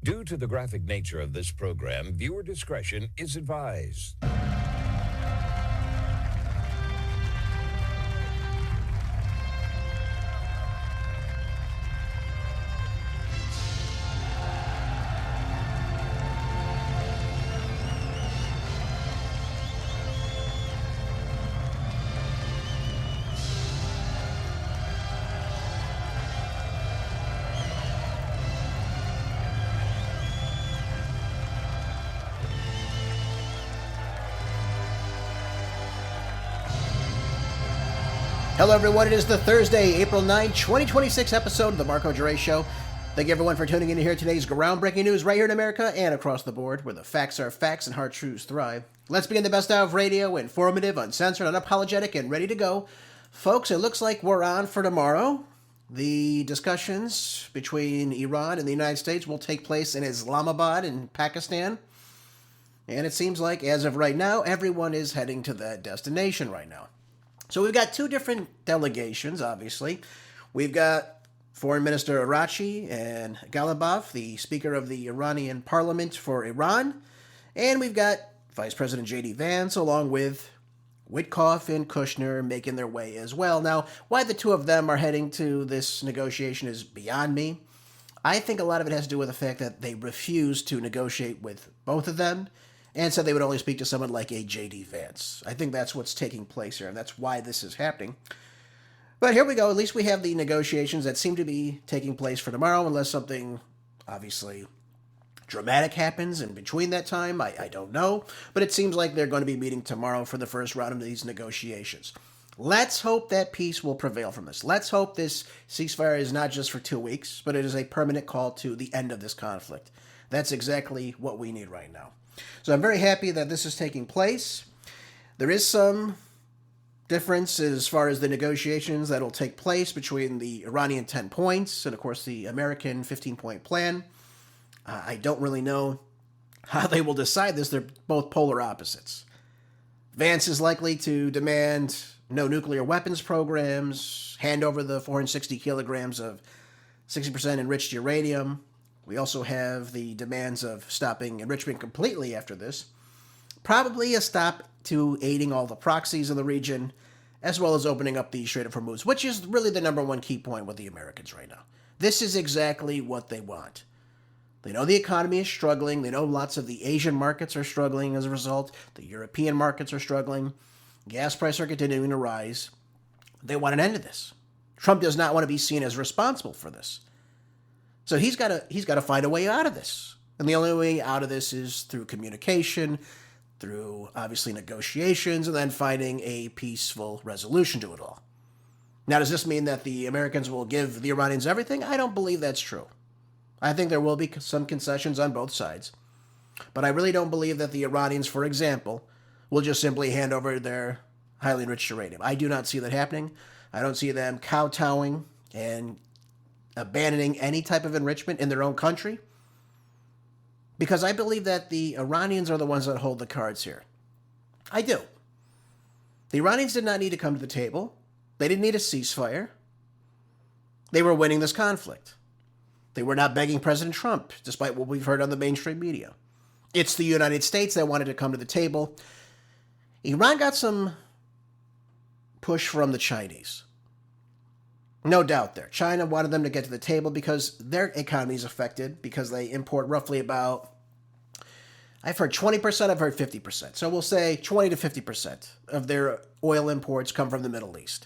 Due to the graphic nature of this program, viewer discretion is advised. Hello, everyone. It is the Thursday, April 9, 2026 episode of The Marco Dre Show. Thank you, everyone, for tuning in to hear today's groundbreaking news right here in America and across the board, where the facts are facts and hard truths thrive. Let's begin the best out of radio, informative, uncensored, unapologetic, and ready to go. Folks, it looks like we're on for tomorrow. The discussions between Iran and the United States will take place in Islamabad in Pakistan. And it seems like, as of right now, everyone is heading to that destination right now. So we've got two different delegations, obviously. We've got Foreign Minister Arachi and Ghalibaf, the Speaker of the Iranian Parliament for Iran. And we've got Vice President J.D. Vance, along with Witkoff and Kushner, making their way as well. Now, why the two of them are heading to this negotiation is beyond me. I think a lot of it has to do with the fact that they refused to negotiate with both of them, and said they would only speak to someone like a J.D. Vance. I think that's what's taking place here, and that's why this is happening. But here we go. At least we have the negotiations that seem to be taking place for tomorrow, unless something, obviously, dramatic happens in between that time. I don't know. But it seems like they're going to be meeting tomorrow for the first round of these negotiations. Let's hope that peace will prevail from this. Let's hope this ceasefire is not just for 2 weeks, but it is a permanent call to the end of this conflict. That's exactly what we need right now. So I'm very happy that this is taking place. There is some difference as far as the negotiations that will take place between the Iranian 10 points and, of course, the American 15-point plan. I don't really know how they will decide this. They're both polar opposites. Vance is likely to demand no nuclear weapons programs, hand over the 460 kilograms of 60% enriched uranium. We also have the demands of stopping enrichment completely after this. Probably a stop to aiding all the proxies in the region, as well as opening up the Strait of Hormuz, which is really the number one key point with the Americans right now. This is exactly what they want. They know the economy is struggling. They know lots of the Asian markets are struggling as a result. The European markets are struggling. Gas prices are continuing to rise. They want an end to this. Trump does not want to be seen as responsible for this. So he's got to find a way out of this. And the only way out of this is through communication, through, obviously, negotiations, and then finding a peaceful resolution to it all. Now, does this mean that the Americans will give the Iranians everything? I don't believe that's true. I think there will be some concessions on both sides. But I really don't believe that the Iranians, for example, will just simply hand over their highly enriched uranium. I do not see that happening. I don't see them kowtowing and abandoning any type of enrichment in their own country, because I believe that the Iranians are the ones that hold the cards here. I do. The Iranians did not need to come to the table. They didn't need a ceasefire. They were winning this conflict. They were not begging President Trump, despite what we've heard on the mainstream media. It's the United States that wanted to come to the table. Iran got some push from the Chinese. No doubt there. China wanted them to get to the table because their economy is affected, because they import roughly about, I've heard 20%, I've heard 50%. So we'll say 20 to 50% of their oil imports come from the Middle East.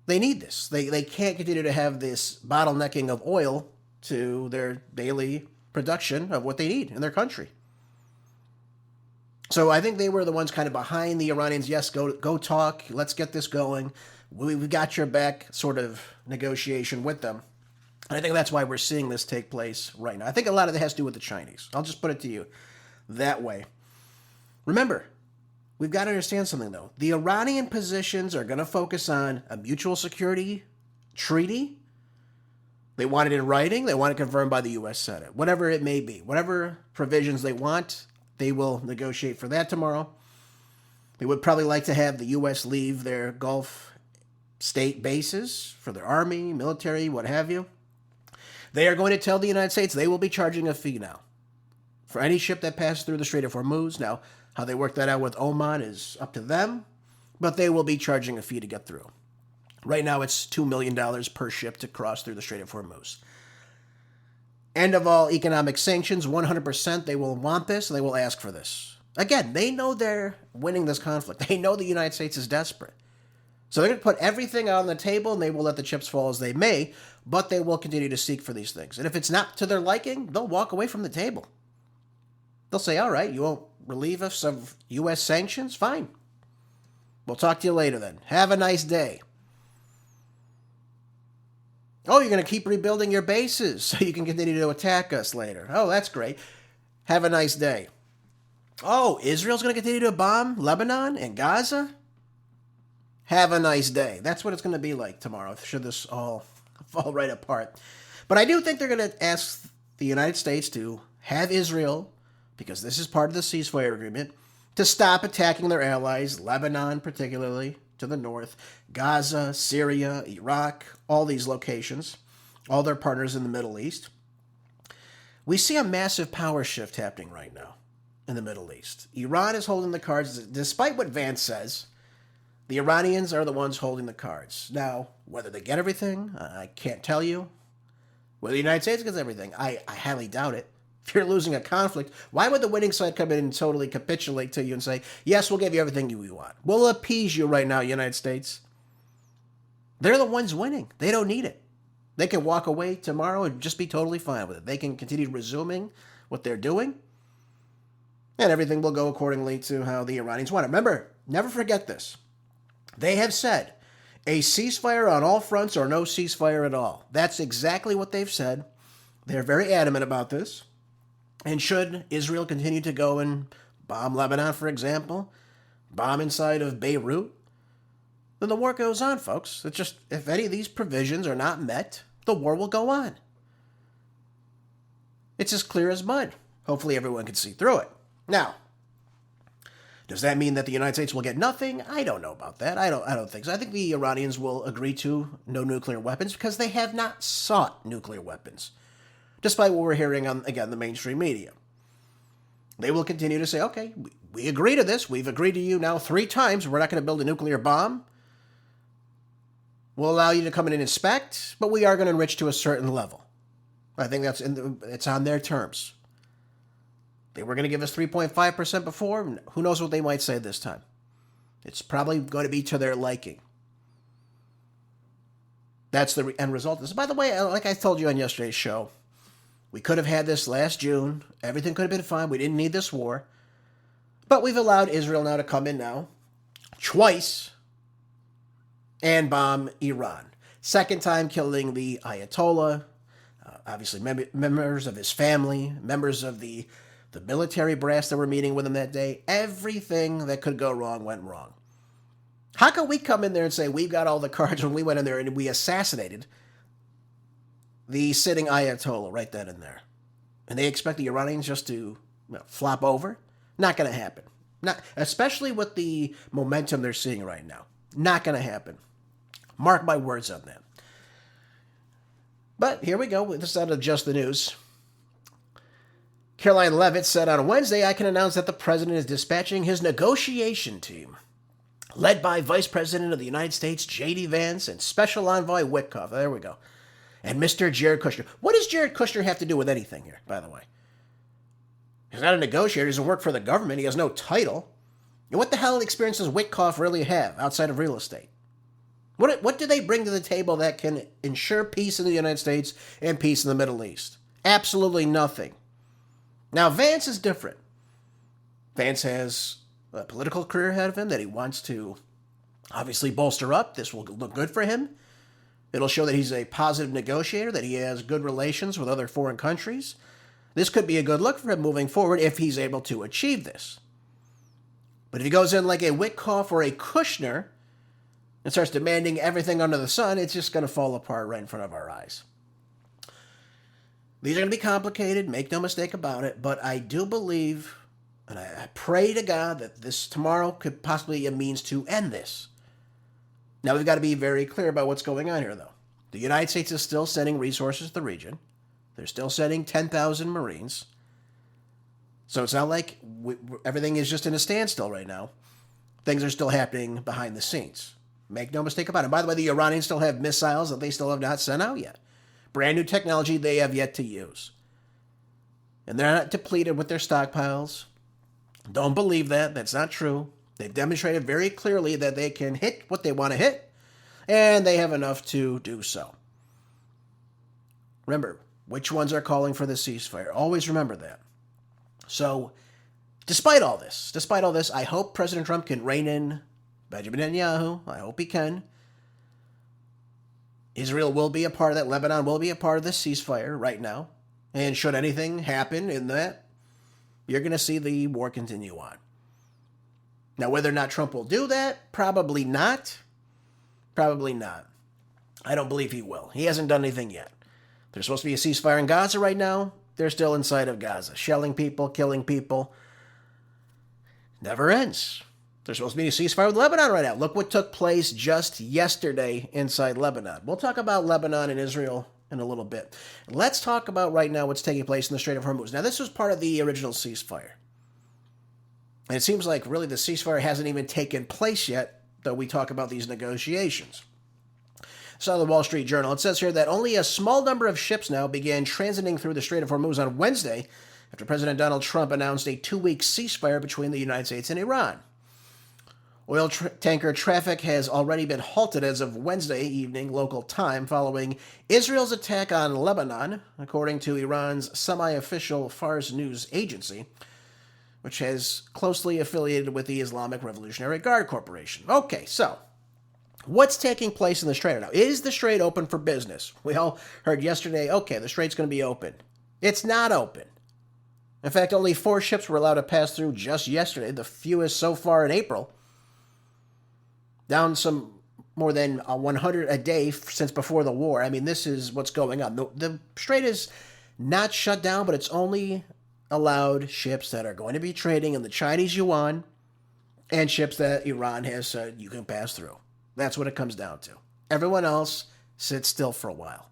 They need this. They can't continue to have this bottlenecking of oil to their daily production of what they need in their country. So I think they were the ones kind of behind the Iranians. Yes, go talk. Let's get this going. We've got your back sort of negotiation with them. And I think that's why we're seeing this take place right now. I think a lot of it has to do with the Chinese. I'll just put it to you that way. Remember, we've got to understand something, though. The Iranian positions are going to focus on a mutual security treaty. They want it in writing. They want it confirmed by the U.S. Senate. Whatever it may be. Whatever provisions they want, they will negotiate for that tomorrow. They would probably like to have the U.S. leave their Gulf state bases for their army, military, what have you. They are going to tell the United States they will be charging a fee now for any ship that passes through the Strait of Hormuz. Now, how they work that out with Oman is up to them, but they will be charging a fee to get through. Right now, it's $2 million per ship to cross through the Strait of Hormuz. End of all economic sanctions, 100%. They will want this. They will ask for this. Again, they know they're winning this conflict. They know the United States is desperate. So they're going to put everything out on the table, and they will let the chips fall as they may, but they will continue to seek for these things. And if it's not to their liking, they'll walk away from the table. They'll say, all right, you won't relieve us of U.S. sanctions? Fine. We'll talk to you later then. Have a nice day. Oh, you're going to keep rebuilding your bases so you can continue to attack us later. Oh, that's great. Have a nice day. Oh, Israel's going to continue to bomb Lebanon and Gaza? Have a nice day. That's what it's going to be like tomorrow, should this all fall right apart. But I do think they're going to ask the United States to have Israel, because this is part of the ceasefire agreement, to stop attacking their allies, Lebanon particularly, to the north, Gaza, Syria, Iraq, all these locations, all their partners in the Middle East. We see a massive power shift happening right now in the Middle East. Iran is holding the cards, despite what Vance says. The Iranians are the ones holding the cards. Now, whether they get everything, I can't tell you. Whether the United States gets everything, I highly doubt it. If you're losing a conflict, why would the winning side come in and totally capitulate to you and say, yes, we'll give you everything you want. We'll appease you right now, United States. They're the ones winning. They don't need it. They can walk away tomorrow and just be totally fine with it. They can continue resuming what they're doing, and everything will go accordingly to how the Iranians want it. Remember, never forget this. They have said a ceasefire on all fronts or no ceasefire at all. That's exactly what they've said. They're very adamant about this. And should Israel continue to go and bomb Lebanon, for example, bomb inside of Beirut, then the war goes on, folks. It's just, if any of these provisions are not met, the war will go on. It's as clear as mud. Hopefully everyone can see through it. Now, does that mean that the United States will get nothing? I don't know about that. I don't think so. I think the Iranians will agree to no nuclear weapons because they have not sought nuclear weapons, despite what we're hearing on, again, the mainstream media. They will continue to say, okay, we agree to this. We've agreed to you now 3 times. We're not going to build a nuclear bomb. We'll allow you to come in and inspect, but we are going to enrich to a certain level. I think it's on their terms. They were going to give us 3.5% before. Who knows what they might say this time. It's probably going to be to their liking. That's the end result of this. By the way, like I told you on yesterday's show, we could have had this last June. Everything could have been fine. We didn't need this war. But we've allowed Israel now to come in now, twice, and bomb Iran. Second time killing the Ayatollah, obviously members of his family, members of the military brass that were meeting with him that day. Everything that could go wrong went wrong. How can we come in there and say we've got all the cards when we went in there and we assassinated the sitting Ayatollah right then and there? And they expect the Iranians just to flop over? Not going to happen. Not, especially with the momentum they're seeing right now. Not going to happen. Mark my words on that. But here we go. This is out of Just the News. Caroline Leavitt said on Wednesday, I can announce that the president is dispatching his negotiation team, led by Vice President of the United States, J.D. Vance, and Special Envoy Witkoff. There we go. And Mr. Jared Kushner. What does Jared Kushner have to do with anything here, by the way? He's not a negotiator. He doesn't work for the government. He has no title. And what the hell experience does Witkoff really have outside of real estate? What do they bring to the table that can ensure peace in the United States and peace in the Middle East? Absolutely nothing. Now, Vance is different. Vance has a political career ahead of him that he wants to obviously bolster up. This will look good for him. It'll show that he's a positive negotiator, that he has good relations with other foreign countries. This could be a good look for him moving forward if he's able to achieve this. But if he goes in like a Witkoff or a Kushner and starts demanding everything under the sun, it's just going to fall apart right in front of our eyes. These are going to be complicated, make no mistake about it, but I do believe, and I pray to God that this tomorrow could possibly be a means to end this. Now, we've got to be very clear about what's going on here, though. The United States is still sending resources to the region. They're still sending 10,000 Marines. So it's not like everything is just in a standstill right now. Things are still happening behind the scenes. Make no mistake about it. By the way, the Iranians still have missiles that they still have not sent out yet. Brand new technology they have yet to use. And they're not depleted with their stockpiles. Don't believe that. That's not true. They've demonstrated very clearly that they can hit what they want to hit, and they have enough to do so. Remember, which ones are calling for the ceasefire? Always remember that. So, despite all this, I hope President Trump can rein in Benjamin Netanyahu. I hope he can. Israel will be a part of that. Lebanon will be a part of this ceasefire right now. And should anything happen in that, you're going to see the war continue on. Now, whether or not Trump will do that, probably not. Probably not. I don't believe he will. He hasn't done anything yet. There's supposed to be a ceasefire in Gaza right now. They're still inside of Gaza, shelling people, killing people. Never ends. There's supposed to be a ceasefire with Lebanon right now. Look what took place just yesterday inside Lebanon. We'll talk about Lebanon and Israel in a little bit. Let's talk about right now what's taking place in the Strait of Hormuz. Now, this was part of the original ceasefire. And it seems like really the ceasefire hasn't even taken place yet, though we talk about these negotiations. So the Wall Street Journal, it says here that only a small number of ships now began transiting through the Strait of Hormuz on Wednesday after President Donald Trump announced a 2-week ceasefire between the United States and Iran. Oil tanker traffic has already been halted as of Wednesday evening local time following Israel's attack on Lebanon, according to Iran's semi-official Fars news agency, which has closely affiliated with the Islamic Revolutionary Guard Corporation. Okay, so what's taking place in the Strait now? Is the Strait open for business? We all heard yesterday, okay, the Strait's going to be open. It's not open. In fact, only 4 ships were allowed to pass through just yesterday, the fewest so far in April. Down some more than 100 a day since before the war. I mean, this is what's going on. The Strait is not shut down, but it's only allowed ships that are going to be trading in the Chinese yuan and ships that Iran has said you can pass through. That's what it comes down to. Everyone else sits still for a while.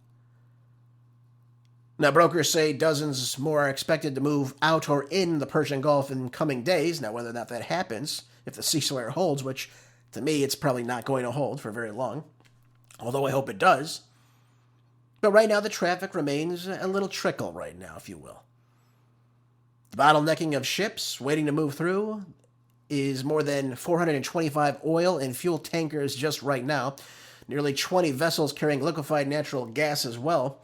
Now, brokers say dozens more are expected to move out or in the Persian Gulf in coming days. Now, whether or not that happens, if the ceasefire holds, which to me it's probably not going to hold for very long, although I hope it does. But right now the traffic remains a little trickle right now, if you will. The bottlenecking of ships waiting to move through is more than 425 oil and fuel tankers just right now, nearly 20 vessels carrying liquefied natural gas as well.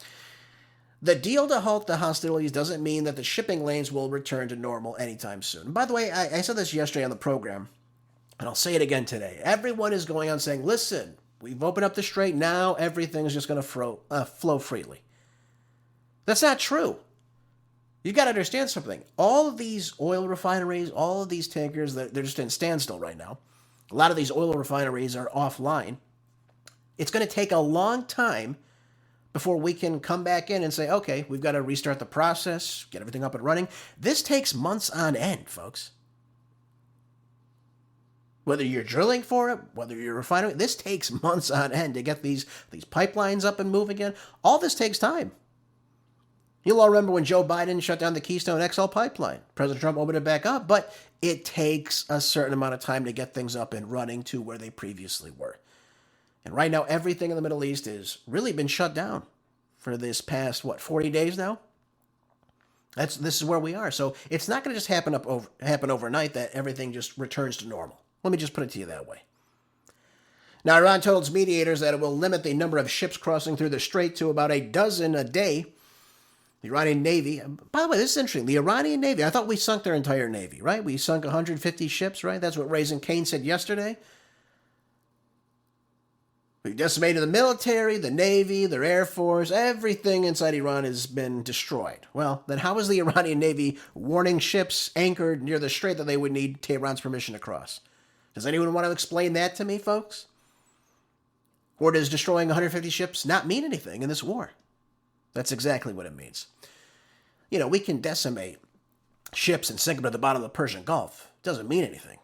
The deal to halt the hostilities doesn't mean that the shipping lanes will return to normal anytime soon. And by the way, I said this yesterday on the program, and I'll say it again today. Everyone is going on saying, listen, we've opened up the Strait, now everything's just going to flow freely. That's not true. You've got to understand something. All of these oil refineries, all of these tankers, they're just in standstill right now. A lot of these oil refineries are offline. It's going to take a long time before we can come back in and say, okay, we've got to restart the process, get everything up and running. This takes months on end, folks. Whether you're drilling for it, whether you're refining, this takes months on end to get these pipelines up and moving again. All this takes time. You'll all remember when Joe Biden shut down the Keystone XL pipeline. President Trump opened it back up, but it takes a certain amount of time to get things up and running to where they previously were. And right now, everything in the Middle East has really been shut down for this past, 40 days now? This is where we are. So it's not going to just happen overnight that everything just returns to normal. Let me just put it to you that way. Now, Iran told its mediators that it will limit the number of ships crossing through the Strait to about a dozen a day. The Iranian Navy, by the way, this is interesting. The Iranian Navy, I thought we sunk their entire Navy, right? We sunk 150 ships, right? That's what Raising Cane said yesterday. We decimated the military, the Navy, their Air Force, everything inside Iran has been destroyed. Well, then how is the Iranian Navy warning ships anchored near the Strait that they would need Tehran's permission to cross? Does anyone want to explain that to me, folks? Or does destroying 150 ships not mean anything in this war? That's exactly what it means. You know, we can decimate ships and sink them to the bottom of the Persian Gulf. It doesn't mean anything.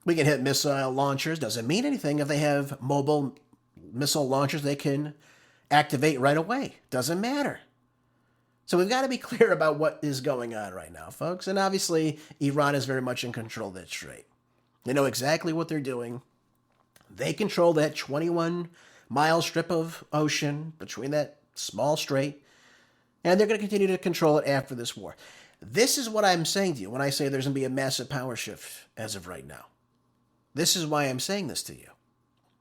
We can hit missile launchers. Doesn't mean anything if they have mobile missile launchers they can activate right away. Doesn't matter. So we've got to be clear about what is going on right now, folks. And obviously, Iran is very much in control of that strait. They know exactly what they're doing. They control that 21-mile strip of ocean between that small strait, and they're going to continue to control it after this war. This is what I'm saying to you when I say there's going to be a massive power shift as of right now. This is why I'm saying this to you.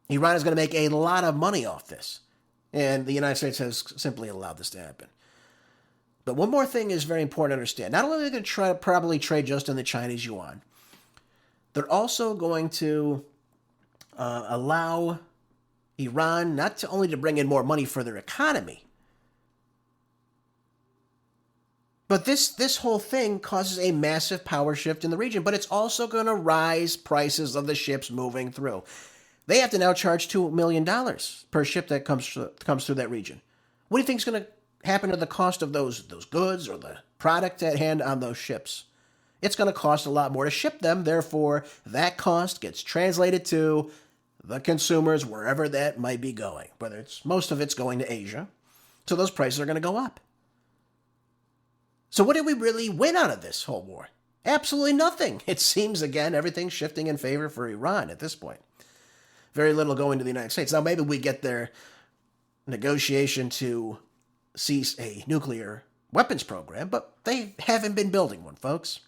Iran is going to make a lot of money off this, and the United States has simply allowed this to happen. But one more thing is very important to understand. Not only are they going to probably trade just in the Chinese yuan, they're also going to allow Iran not only to bring in more money for their economy, but this whole thing causes a massive power shift in the region, but it's also going to rise prices of the ships moving through. They have to now charge $2 million per ship that comes through that region. What do you think is going to happen to the cost of those goods or the product at hand on those ships? It's going to cost a lot more to ship them. Therefore, that cost gets translated to the consumers wherever that might be going, whether most of it's going to Asia. So those prices are going to go up. So what did we really win out of this whole war? Absolutely nothing. It seems, again, everything's shifting in favor for Iran at this point. Very little going to the United States. Now, maybe we get their negotiation to cease a nuclear weapons program, but they haven't been building one, folks.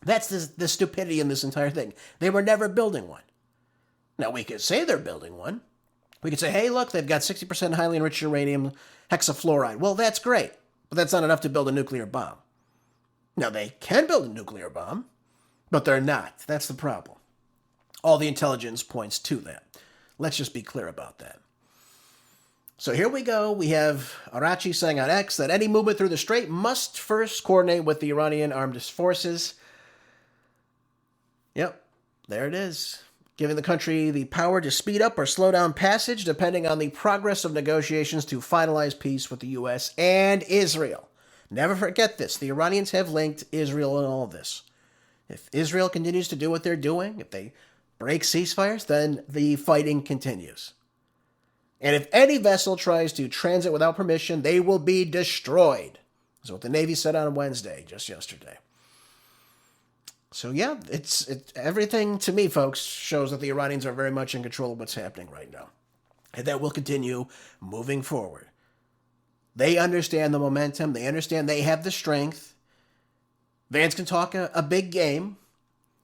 That's the stupidity in this entire thing. They were never building one. Now, we could say they're building one. We could say, hey, look, they've got 60% highly enriched uranium hexafluoride. Well, that's great, but that's not enough to build a nuclear bomb. Now, they can build a nuclear bomb, but they're not. That's the problem. All the intelligence points to that. Let's just be clear about that. So here we go. We have Arachi saying on X that any movement through the strait must first coordinate with the Iranian armed forces. Yep, there it is. Giving the country the power to speed up or slow down passage depending on the progress of negotiations to finalize peace with the U.S. and Israel. Never forget this. The Iranians have linked Israel in all of this. If Israel continues to do what they're doing, if they break ceasefires, then the fighting continues. And if any vessel tries to transit without permission, they will be destroyed. That's what the Navy said on Wednesday, just yesterday. So yeah, it's everything to me, folks, shows that the Iranians are very much in control of what's happening right now. And that will continue moving forward. They understand the momentum. They understand they have the strength. Vance can talk a big game,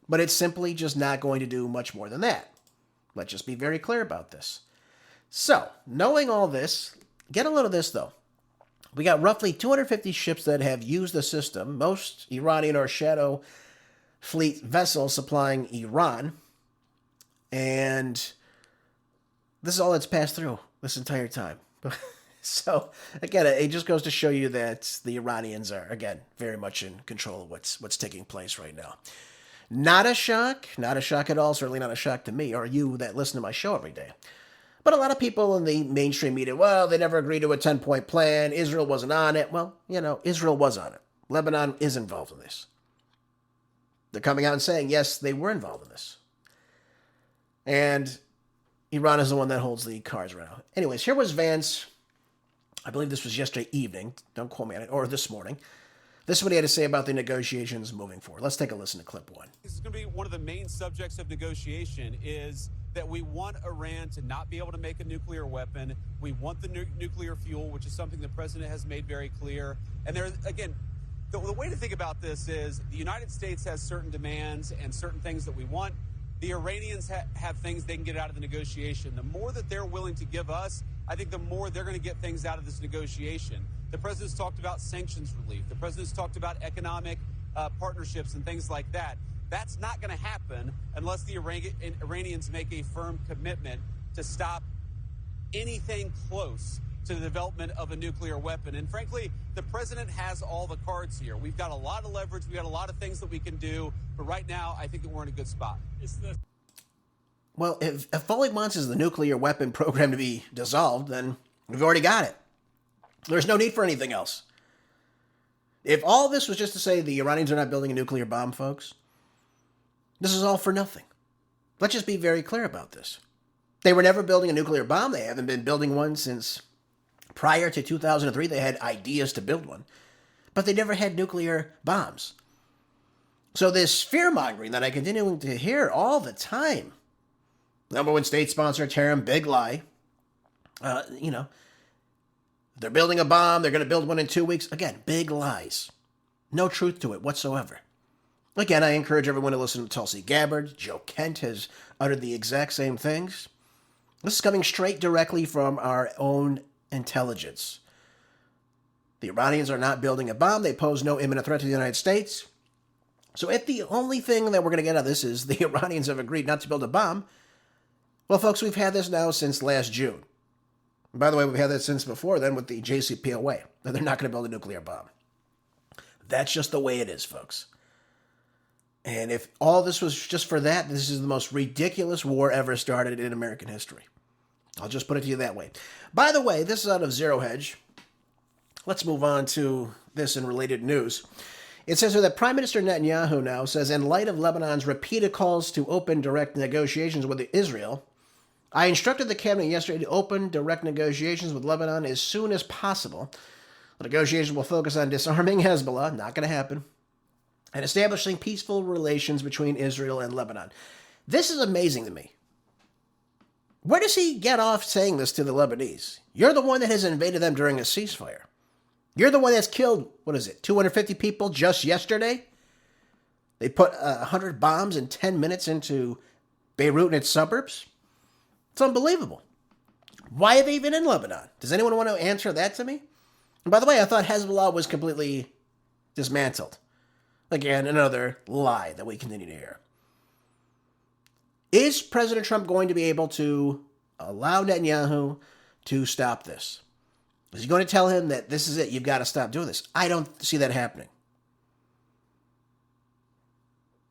but it's simply just not going to do much more than that. Let's just be very clear about this. So, knowing all this, get a load of this, though. We got roughly 250 ships that have used the system, most Iranian or shadow fleet vessels supplying Iran. And this is all that's passed through this entire time. So, again, it just goes to show you that the Iranians are, again, very much in control of what's taking place right now. Not a shock at all, certainly not a shock to me or you that listen to my show every day. But a lot of people in the mainstream media, well, they never agreed to a 10-point plan. Israel wasn't on it. Well, Israel was on it. Lebanon is involved in this. They're coming out and saying, yes, they were involved in this. And Iran is the one that holds the cards right now. Anyways, here was Vance. I believe this was yesterday evening. Don't quote me on it. Or this morning. This is what he had to say about the negotiations moving forward. Let's take a listen to clip one. This is going to be one of the main subjects of negotiation is that we want Iran to not be able to make a nuclear weapon. We want the nuclear fuel, which is something the president has made very clear. And there, again, the way to think about this is the United States has certain demands and certain things that we want. The Iranians have things they can get out of the negotiation. The more that they're willing to give us, I think the more they're going to get things out of this negotiation. The president's talked about sanctions relief. The president's talked about economic partnerships and things like that. That's not going to happen unless the Iranians make a firm commitment to stop anything close to the development of a nuclear weapon. And frankly, the president has all the cards here. We've got a lot of leverage. We've got a lot of things that we can do. But right now, I think that we're in a good spot. Well, if all he wants is the nuclear weapon program to be dissolved, then we've already got it. There's no need for anything else. If all this was just to say the Iranians are not building a nuclear bomb, folks, this is all for nothing. Let's just be very clear about this. They were never building a nuclear bomb. They haven't been building one since prior to 2003. They had ideas to build one. but they never had nuclear bombs. So this fear-mongering that I continue to hear all the time, number one state sponsor of terror, big lie. They're building a bomb, they're going to build one in 2 weeks. Again, big lies. No truth to it whatsoever. Again, I encourage everyone to listen to Tulsi Gabbard. Joe Kent has uttered the exact same things. This is coming straight directly from our own intelligence. The Iranians are not building a bomb. They pose no imminent threat to the United States. So if the only thing that we're going to get out of this is the Iranians have agreed not to build a bomb, well, folks, we've had this now since last June. And by the way, we've had that since before then with the JCPOA, that they're not going to build a nuclear bomb. That's just the way it is, folks. And if all this was just for that, this is the most ridiculous war ever started in American history. I'll just put it to you that way. By the way, this is out of Zerohedge. Let's move on to this in related news. It says here that Prime Minister Netanyahu now says, in light of Lebanon's repeated calls to open direct negotiations with Israel, I instructed the cabinet yesterday to open direct negotiations with Lebanon as soon as possible. The negotiations will focus on disarming Hezbollah, not going to happen, and establishing peaceful relations between Israel and Lebanon. This is amazing to me. Where does he get off saying this to the Lebanese? You're the one that has invaded them during a ceasefire. You're the one that's killed, 250 people just yesterday? They put 100 bombs in 10 minutes into Beirut and its suburbs? It's unbelievable. Why are they even in Lebanon? Does anyone want to answer that to me? And by the way, I thought Hezbollah was completely dismantled. Again, another lie that we continue to hear. Is President Trump going to be able to allow Netanyahu to stop this? Is he going to tell him that this is it, you've got to stop doing this? I don't see that happening.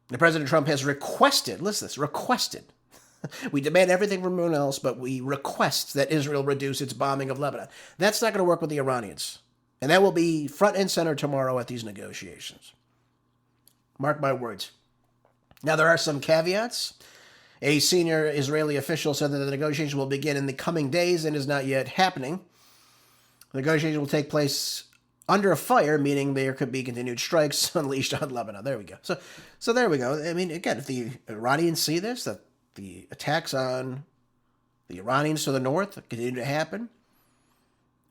The President Trump has requested, listen to this, requested. We demand everything from everyone else, but we request that Israel reduce its bombing of Lebanon. That's not going to work with the Iranians. And that will be front and center tomorrow at these negotiations. Mark my words. Now, there are some caveats. A senior Israeli official said that the negotiation will begin in the coming days and is not yet happening. The negotiation will take place under a fire, meaning there could be continued strikes unleashed on Lebanon. There we go. So there we go. I mean, again, if the Iranians see this, that the attacks on the Iranians to the north continue to happen,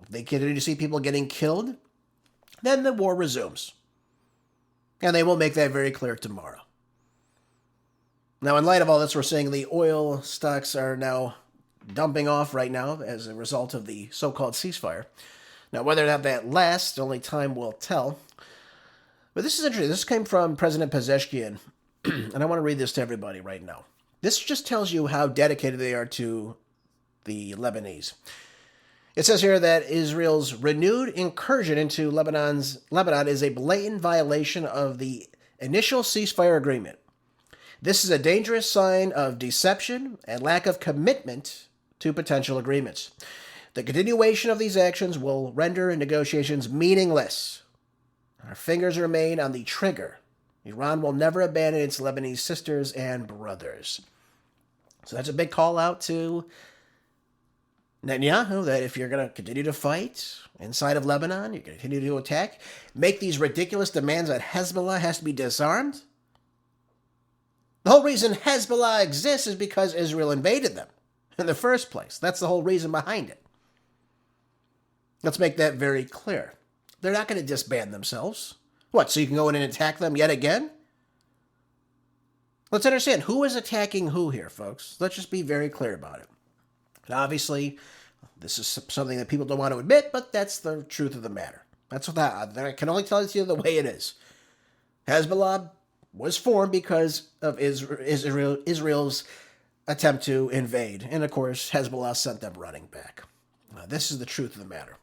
if they continue to see people getting killed, then the war resumes. And they will make that very clear tomorrow. Now, in light of all this, we're seeing the oil stocks are now dumping off right now as a result of the so-called ceasefire. Now, whether or not that lasts, only time will tell. But this is interesting. This came from President Pezeshkian, and I want to read this to everybody right now. This just tells you how dedicated they are to the Lebanese. It says here that Israel's renewed incursion into Lebanon is a blatant violation of the initial ceasefire agreement. This is a dangerous sign of deception and lack of commitment to potential agreements. The continuation of these actions will render negotiations meaningless. Our fingers remain on the trigger. Iran will never abandon its Lebanese sisters and brothers. So that's a big call out to Netanyahu that if you're going to continue to fight inside of Lebanon, you're going to continue to attack, make these ridiculous demands that Hezbollah has to be disarmed. The whole reason Hezbollah exists is because Israel invaded them in the first place. That's the whole reason behind it. Let's make that very clear. They're not going to disband themselves. What, so you can go in and attack them yet again? Let's understand, who is attacking who here, folks? Let's just be very clear about it. And obviously, this is something that people don't want to admit, but that's the truth of the matter. That's what I can only tell you the way it is. Hezbollah was formed because of Israel's attempt to invade. And of course, Hezbollah sent them running back. This is the truth of the matter.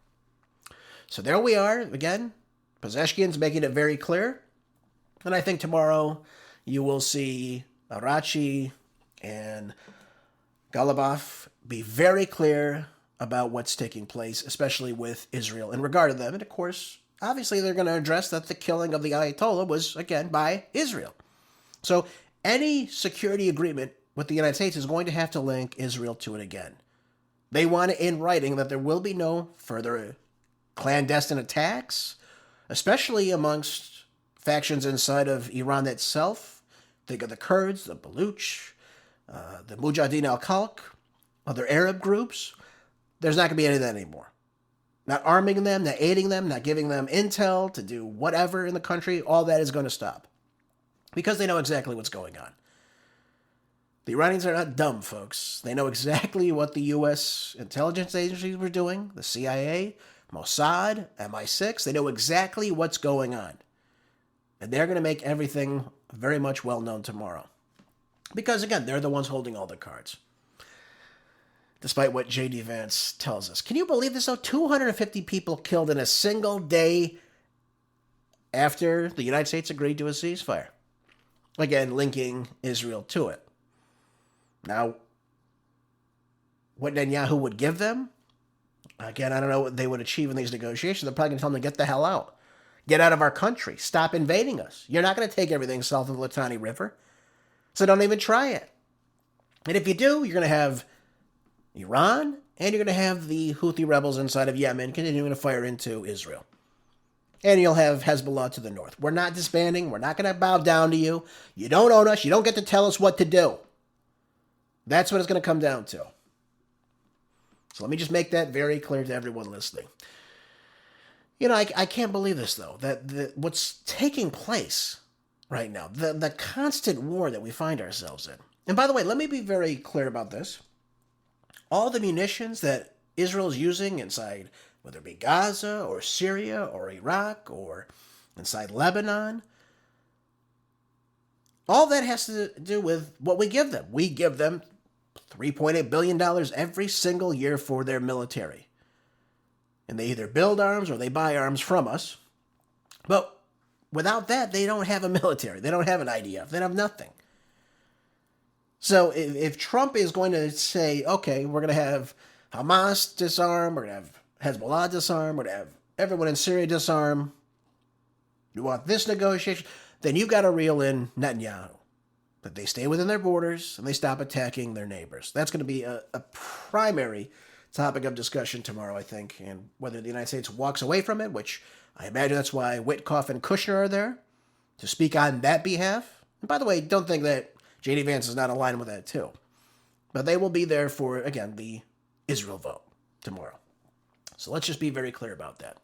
So there we are. Again, Pezeshkian's making it very clear. And I think tomorrow you will see Arachi and Galabaf be very clear about what's taking place, especially with Israel in regard to them. And of course, obviously they're going to address that the killing of the Ayatollah was, again, by Israel. So any security agreement with the United States is going to have to link Israel to it again. They want it in writing that there will be no further clandestine attacks, especially amongst factions inside of Iran itself. Think of the Kurds, the Baluch, the Mujahideen al-Khalq, other Arab groups. There's not going to be any of that anymore. Not arming them, not aiding them, not giving them intel to do whatever in the country. All that is going to stop. Because they know exactly what's going on. The Iranians are not dumb, folks. They know exactly what the U.S. intelligence agencies were doing, the CIA, Mossad, MI6. They know exactly what's going on. And they're going to make everything very much well known tomorrow. Because, again, they're the ones holding all the cards. Despite what J.D. Vance tells us. Can you believe this, though? 250 people killed in a single day after the United States agreed to a ceasefire. Again, linking Israel to it. Now, what Netanyahu would give them? Again, I don't know what they would achieve in these negotiations. They're probably going to tell them to get the hell out. Get out of our country. Stop invading us. You're not going to take everything south of the Litani River. So don't even try it. And if you do, you're going to have Iran, and you're going to have the Houthi rebels inside of Yemen continuing to fire into Israel. And you'll have Hezbollah to the north. We're not disbanding. We're not going to bow down to you. You don't own us. You don't get to tell us what to do. That's what it's going to come down to. So let me just make that very clear to everyone listening. You know, I can't believe this, though, that what's taking place right now, the constant war that we find ourselves in. And by the way, let me be very clear about this. All the munitions that Israel is using inside, whether it be Gaza or Syria or Iraq or inside Lebanon, all that has to do with what we give them. We give them $3.8 billion every single year for their military. And they either build arms or they buy arms from us. But without that, they don't have a military. They don't have an IDF. They have nothing. So if Trump is going to say, okay, we're going to have Hamas disarm, we're going to have Hezbollah disarm, we're going to have everyone in Syria disarm, you want this negotiation, then you've got to reel in Netanyahu. That they stay within their borders and they stop attacking their neighbors. That's going to be a primary topic of discussion tomorrow, I think, and whether the United States walks away from it, which I imagine that's why Witkoff and Kushner are there, to speak on that behalf. And by the way, don't think that J.D. Vance is not aligned with that, too. But they will be there for, again, the Israel vote tomorrow. So let's just be very clear about that.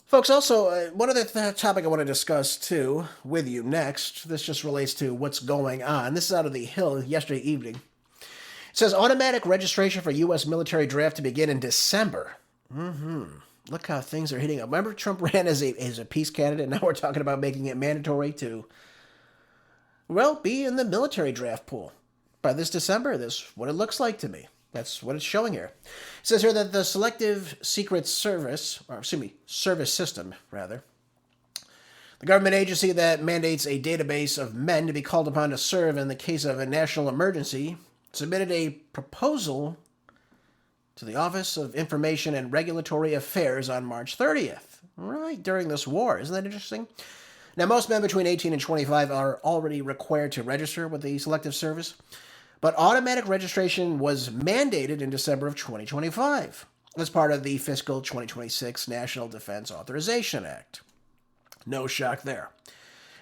Folks, also, one other topic I want to discuss, too, with you next. This just relates to what's going on. This is out of the Hill yesterday evening. It says, automatic registration for U.S. military draft to begin in December. Look how things are heating up. Remember, Trump ran as a peace candidate. Now we're talking about making it mandatory to, well, be in the military draft pool. By this December, this is what it looks like to me. That's what it's showing here. It says here that the Selective Secret Service, service system, rather, the government agency that mandates a database of men to be called upon to serve in the case of a national emergency, submitted a proposal to the Office of Information and Regulatory Affairs on March 30th, right during this war. Isn't that interesting? Now, most men between 18 and 25 are already required to register with the Selective Service, but automatic registration was mandated in December of 2025 as part of the fiscal 2026 National Defense Authorization Act. No shock there.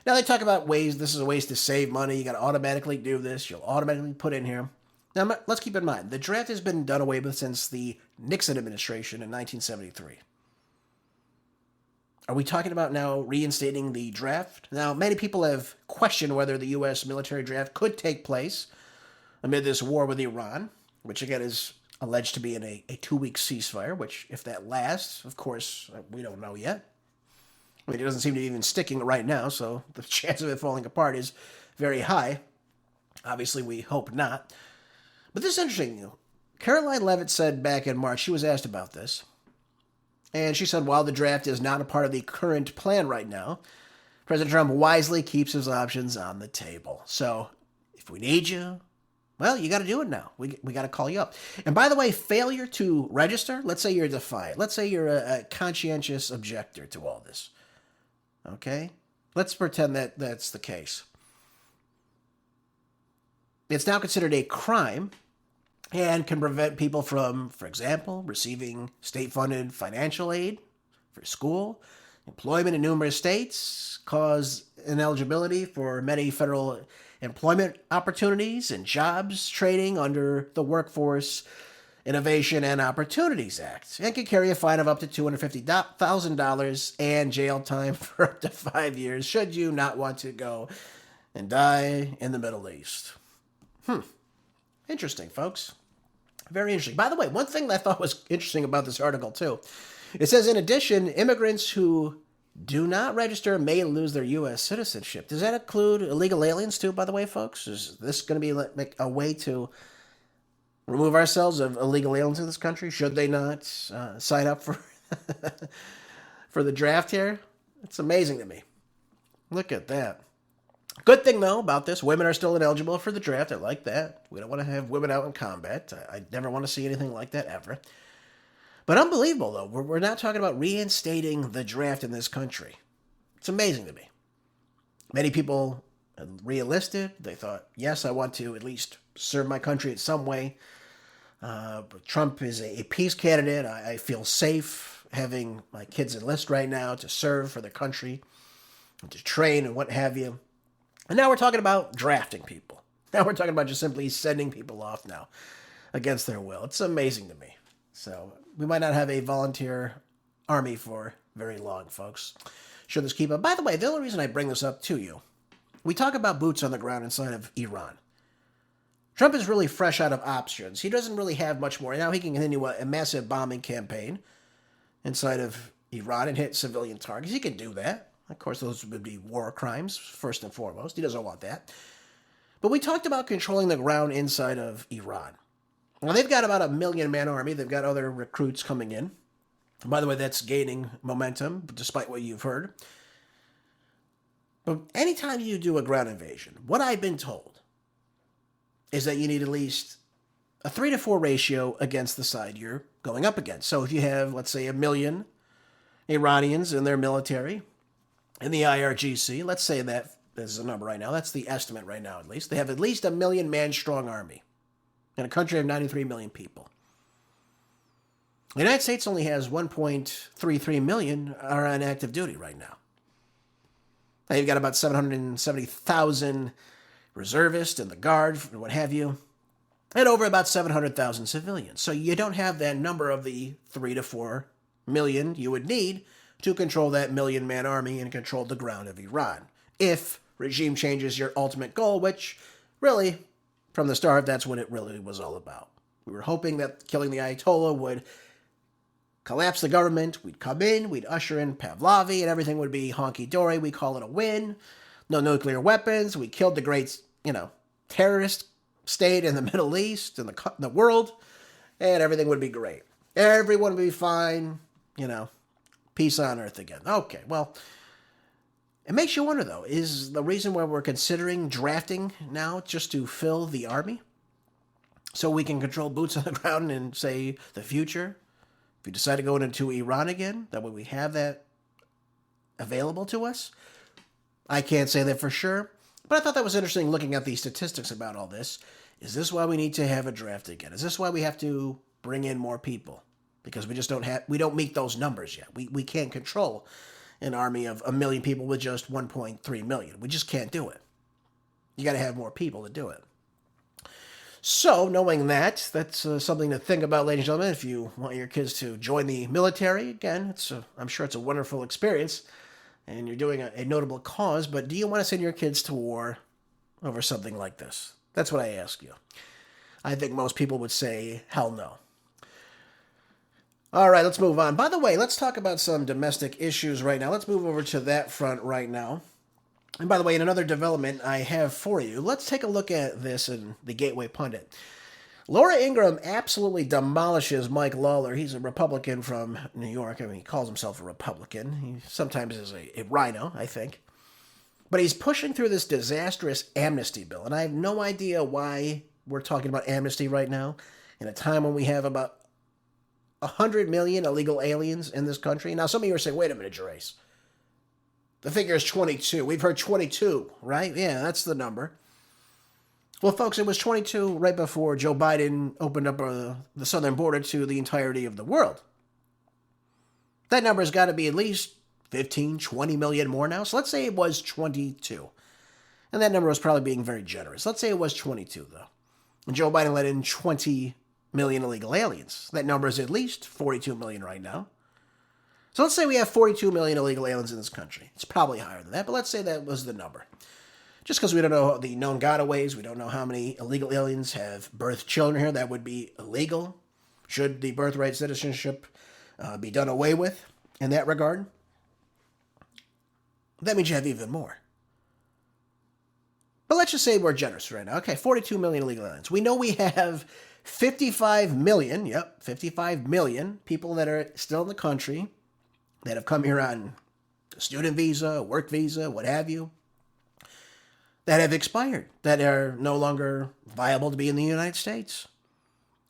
Now, they talk about ways, this is a ways to save money. You got to automatically do this. You'll automatically put in here. Now, let's keep in mind, the draft has been done away with since the Nixon administration in 1973. Are we talking about now reinstating the draft? Now, many people have questioned whether the U.S. military draft could take place amid this war with Iran, which again is alleged to be in a 2-week ceasefire, which if that lasts, of course, we don't know yet. I mean, it doesn't seem to be even sticking right now, so the chance of it falling apart is very high. Obviously, we hope not. But this is interesting. Caroline Leavitt said back in March, she was asked about this, and she said, while the draft is not a part of the current plan right now, President Trump wisely keeps his options on the table. So, if we need you, well, you got to do it now. We got to call you up. And by the way, failure to register, let's say you're defiant. Let's say you're a conscientious objector to all this. Okay? Let's pretend that that's the case. It's now considered a crime and can prevent people from, for example, receiving state-funded financial aid for school, employment in numerous states, cause ineligibility for many federal employment opportunities and jobs training under the Workforce Innovation and Opportunities Act, and can carry a fine of up to $250,000 and jail time for up to 5 years should you not want to go and die in the Middle East. Interesting, folks. Very interesting. By the way, one thing that I thought was interesting about this article, too, it says, in addition, immigrants who do not register may lose their U.S. citizenship. Does that include illegal aliens, too, by the way, folks? Is this going to be like a way to remove ourselves of illegal aliens in this country? Should they not sign up for for the draft here? It's amazing to me. Look at that. Good thing, though, about this, women are still ineligible for the draft. I like that. We don't want to have women out in combat. I never want to see anything like that ever. But unbelievable, though. We're not talking about reinstating the draft in this country. It's amazing to me. Many people re-enlisted. They thought, yes, I want to at least serve my country in some way. But Trump is a peace candidate. I feel safe having my kids enlist right now to serve for the country, to train and what have you. And now we're talking about drafting people. Now we're talking about just simply sending people off now against their will. It's amazing to me. So we might not have a volunteer army for very long, folks. Should this keep up? By the way, the only reason I bring this up to you, we talk about boots on the ground inside of Iran. Trump is really fresh out of options. He doesn't really have much more. Now he can continue a massive bombing campaign inside of Iran and hit civilian targets. He can do that. Of course, those would be war crimes, first and foremost. He doesn't want that. But we talked about controlling the ground inside of Iran. Well, they've got about 1 million-man army. They've got other recruits coming in. By the way, that's gaining momentum, despite what you've heard. But anytime you do a ground invasion, what I've been told is that you need at least a 3-to-4 ratio against the side you're going up against. So if you have, let's say, 1 million Iranians in their military, in the IRGC, let's say that is a number right now. That's the estimate right now, at least. They have at least 1 million-man strong army in a country of 93 million people. The United States only has 1.33 million are on active duty right now. Now you've got about 770,000 reservists and the Guard and what have you, and over about 700,000 civilians. So you don't have that number of the 3 to 4 million you would need to control that 1 million-man army and control the ground of Iran. If regime change is your ultimate goal, which really, from the start, that's what it really was all about. We were hoping that killing the Ayatollah would collapse the government. We'd come in, we'd usher in Pahlavi, and everything would be honky-dory. We call it a win. No nuclear weapons. We killed the great, terrorist state in the Middle East and the world, and everything would be great. Everyone would be fine, peace on earth again. Okay, well, it makes you wonder, though, is the reason why we're considering drafting now just to fill the army? So we can control boots on the ground in, say, the future? If we decide to go into Iran again, that way we have that available to us? I can't say that for sure, but I thought that was interesting looking at the statistics about all this. Is this why we need to have a draft again? Is this why we have to bring in more people? Because we don't meet those numbers yet. We can't control an army of 1 million people with just 1.3 million. We just can't do it. You got to have more people to do it. So, knowing that, that's something to think about, ladies and gentlemen. If you want your kids to join the military, again, I'm sure it's a wonderful experience, and you're doing a notable cause, but do you want to send your kids to war over something like this? That's what I ask you. I think most people would say, hell no. All right, let's move on. By the way, let's talk about some domestic issues right now. Let's move over to that front right now. And by the way, in another development I have for you, let's take a look at this in the Gateway Pundit. Laura Ingraham absolutely demolishes Mike Lawler. He's a Republican from New York. He calls himself a Republican. He sometimes is a RINO, I think. But he's pushing through this disastrous amnesty bill. And I have no idea why we're talking about amnesty right now, in a time when we have about 100 million illegal aliens in this country. Now, some of you are saying, wait a minute, Gerace. The figure is 22. We've heard 22, right? Yeah, that's the number. Well, folks, it was 22 right before Joe Biden opened up the southern border to the entirety of the world. That number's got to be at least 15, 20 million more now. So let's say it was 22. And that number was probably being very generous. Let's say it was 22, though. And Joe Biden let in 20 million illegal aliens. That number is at least 42 million right now. So let's say we have 42 million illegal aliens in this country. It's probably higher than that, but let's say that was the number. Just because we don't know the known gotaways, we don't know how many illegal aliens have birthed children here that would be illegal. Should the birthright citizenship be done away with in that regard? That means you have even more. But let's just say we're generous right now. Okay, 42 million illegal aliens. We know we have 55 million, 55 million people that are still in the country that have come here on a student visa, work visa, what have you, that have expired, that are no longer viable to be in the United States.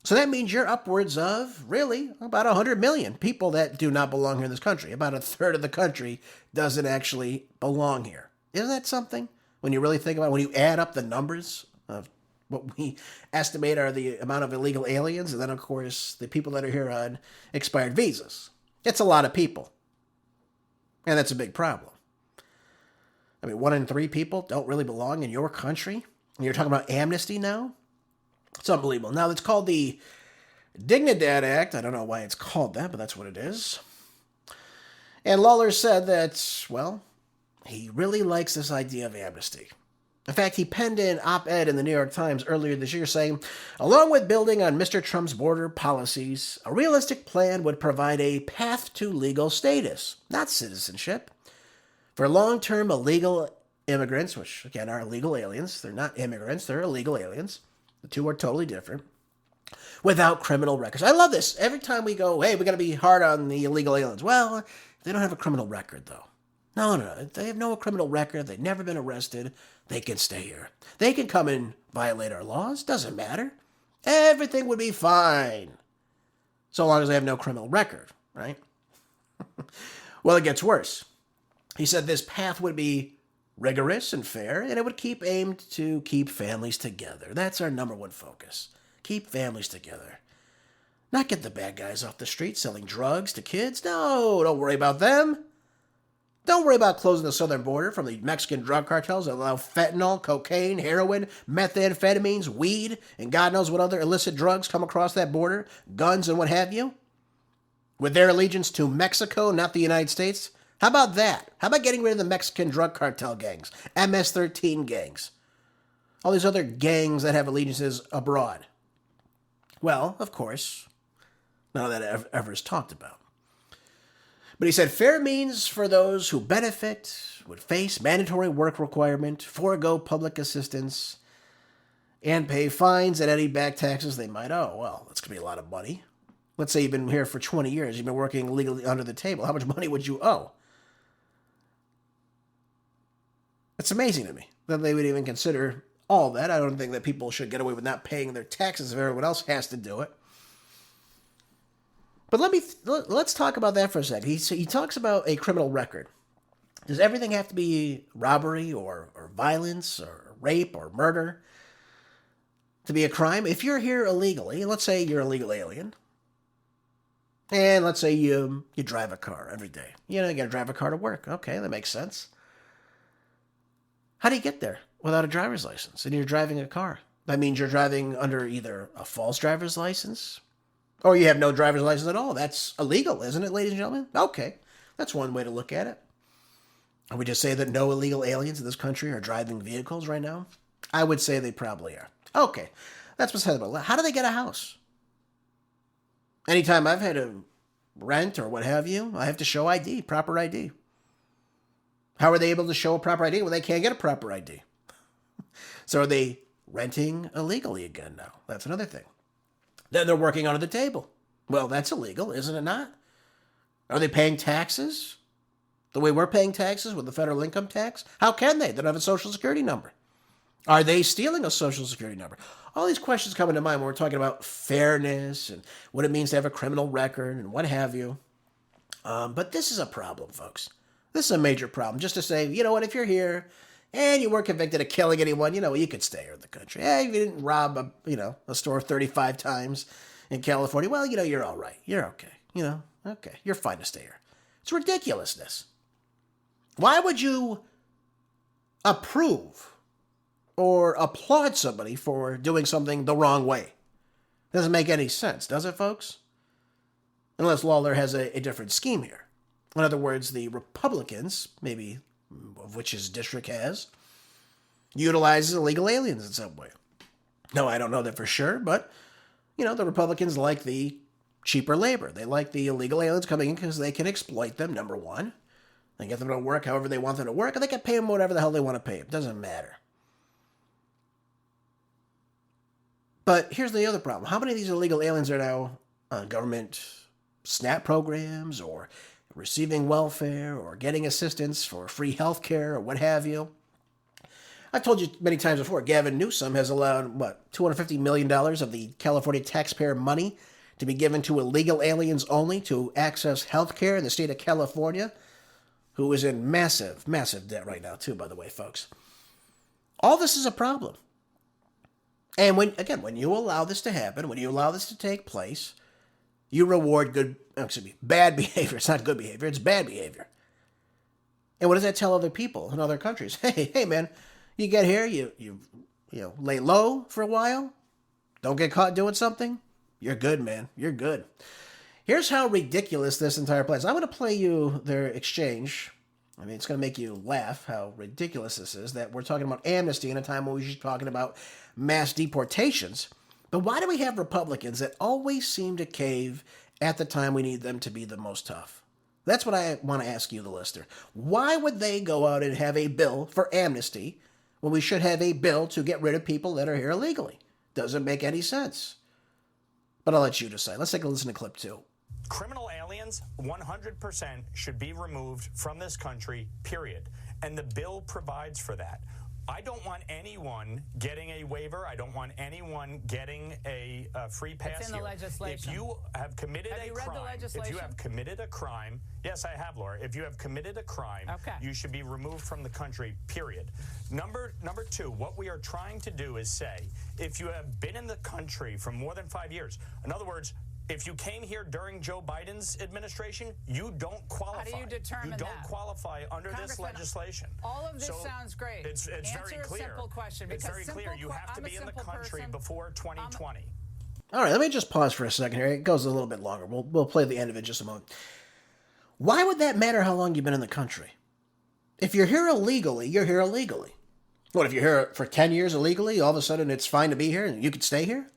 So that means you're upwards of, really, about 100 million people that do not belong here in this country. About a third of the country doesn't actually belong here. Isn't that something? When you really think about it, when you add up the numbers of what we estimate are the amount of illegal aliens, and then, of course, the people that are here on expired visas. It's a lot of people. And that's a big problem. I mean, 1 in 3 people don't really belong in your country. And you're talking about amnesty now? It's unbelievable. Now, it's called the Dignidad Act. I don't know why it's called that, but that's what it is. And Lawler said that, well, he really likes this idea of amnesty. In fact, he penned an op-ed in the New York Times earlier this year saying, along with building on Mr. Trump's border policies, a realistic plan would provide a path to legal status, not citizenship, for long-term illegal immigrants, which, again, are illegal aliens. They're not immigrants, they're illegal aliens. The two are totally different. Without criminal records. I love this. Every time we go, hey, we got to be hard on the illegal aliens. Well, they don't have a criminal record, though. No. They have no criminal record. They've never been arrested. They can stay here. They can come and violate our laws. Doesn't matter. Everything would be fine. So long as they have no criminal record, right? Well, it gets worse. He said this path would be rigorous and fair, and it would aimed to keep families together. That's our number one focus. Keep families together. Not get the bad guys off the street selling drugs to kids. No, don't worry about them. Don't worry about closing the southern border from the Mexican drug cartels that allow fentanyl, cocaine, heroin, methamphetamines, weed, and God knows what other illicit drugs come across that border, guns and what have you. With their allegiance to Mexico, not the United States. How about that? How about getting rid of the Mexican drug cartel gangs, MS-13 gangs, all these other gangs that have allegiances abroad? Well, of course, none of that ever is talked about. But he said fair means for those who benefit would face mandatory work requirement, forego public assistance, and pay fines and any back taxes they might owe. Well, that's going to be a lot of money. Let's say you've been here for 20 years. You've been working legally under the table. How much money would you owe? It's amazing to me that they would even consider all that. I don't think that people should get away with not paying their taxes if everyone else has to do it. But let's talk about that for a second. He talks about a criminal record. Does everything have to be robbery or violence or rape or murder to be a crime? If you're here illegally, let's say you're a legal alien, and let's say you drive a car every day. You got to drive a car to work. Okay, that makes sense. How do you get there without a driver's license and you're driving a car? That means you're driving under either a false driver's license or you have no driver's license at all. That's illegal, isn't it, ladies and gentlemen? Okay, that's one way to look at it. Are we just say that no illegal aliens in this country are driving vehicles right now? I would say they probably are. Okay, that's what's said about that. How do they get a house? Anytime I've had to rent or what have you, I have to show ID, proper ID. How are they able to show a proper ID when they can't get a proper ID? So are they renting illegally again now? That's another thing. Then they're working under the table. Well, that's illegal, isn't it not? Are they paying taxes the way we're paying taxes with the federal income tax? How can they? They don't have a social security number. Are they stealing a social security number? All these questions come into mind when we're talking about fairness and what it means to have a criminal record and what have you. But this is a problem, folks. This is a major problem. Just to say, you know what, if you're here and you weren't convicted of killing anyone, you could stay here in the country. If you didn't rob a store 35 times in California, well, you're all right. You're okay. Okay, you're fine to stay here. It's ridiculousness. Why would you approve or applaud somebody for doing something the wrong way? Doesn't make any sense, does it, folks? Unless Lawler has a different scheme here. In other words, the Republicans, maybe of which his district has, utilizes illegal aliens in some way. No, I don't know that for sure, but, the Republicans like the cheaper labor. They like the illegal aliens coming in because they can exploit them, number one. They get them to work however they want them to work, and they can pay them whatever the hell they want to pay them. Doesn't matter. But here's the other problem. How many of these illegal aliens are now on government SNAP programs or receiving welfare or getting assistance for free health care or what have you? I've told you many times before, Gavin Newsom has allowed, $250 million of the California taxpayer money to be given to illegal aliens only to access health care in the state of California, who is in massive, massive debt right now, too, by the way, folks. All this is a problem. And when you allow this to happen, when you allow this to take place, you reward bad behavior. It's not good behavior, it's bad behavior. And what does that tell other people in other countries? Hey, man, you get here, you lay low for a while, don't get caught doing something, you're good, man. You're good. Here's how ridiculous this entire plan is. I'm going to play you their exchange. I mean, it's going to make you laugh how ridiculous this is, that we're talking about amnesty in a time when we should be talking about mass deportations. But why do we have Republicans that always seem to cave at the time we need them to be the most tough? That's what I want to ask you, the listener. Why would they go out and have a bill for amnesty when we should have a bill to get rid of people that are here illegally? Doesn't make any sense. But I'll let you decide. Let's take a listen to clip 2. Criminal aliens, 100% should be removed from this country, period. And the bill provides for that. I don't want anyone getting a waiver. I don't want anyone getting a free pass. It's in the legislation. If you have committed a crime, if you have committed a crime, yes, I have, Laura. If you have committed a crime, you should be removed from the country, period. Number 2, what we are trying to do is say, if you have been in the country for more than 5 years, in other words, if you came here during Joe Biden's administration, you don't qualify. How do you determine that? You don't qualify under this legislation. All of this sounds great. It's very clear. A simple question. It's very clear. You have to be in the country before 2020. All right, let me just pause for a second here. It goes a little bit longer. We'll play the end of it in just a moment. Why would that matter how long you've been in the country? If you're here illegally, you're here illegally. What, if you're here for 10 years illegally, all of a sudden it's fine to be here and you could stay here?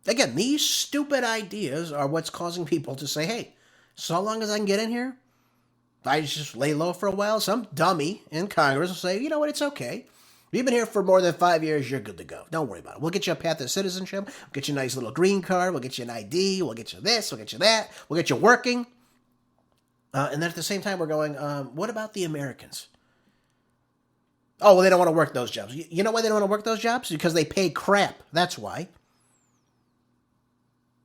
Again, these stupid ideas are what's causing people to say, hey, so long as I can get in here, I just lay low for a while. Some dummy in Congress will say, you know what, it's okay. If you've been here for more than 5 years, you're good to go. Don't worry about it. We'll get you a path to citizenship. We'll get you a nice little green card. We'll get you an ID. We'll get you this. We'll get you that. We'll get you working. And then at the same time, we're going, what about the Americans? Oh, well, they don't want to work those jobs. You know why they don't want to work those jobs? Because they pay crap. That's why.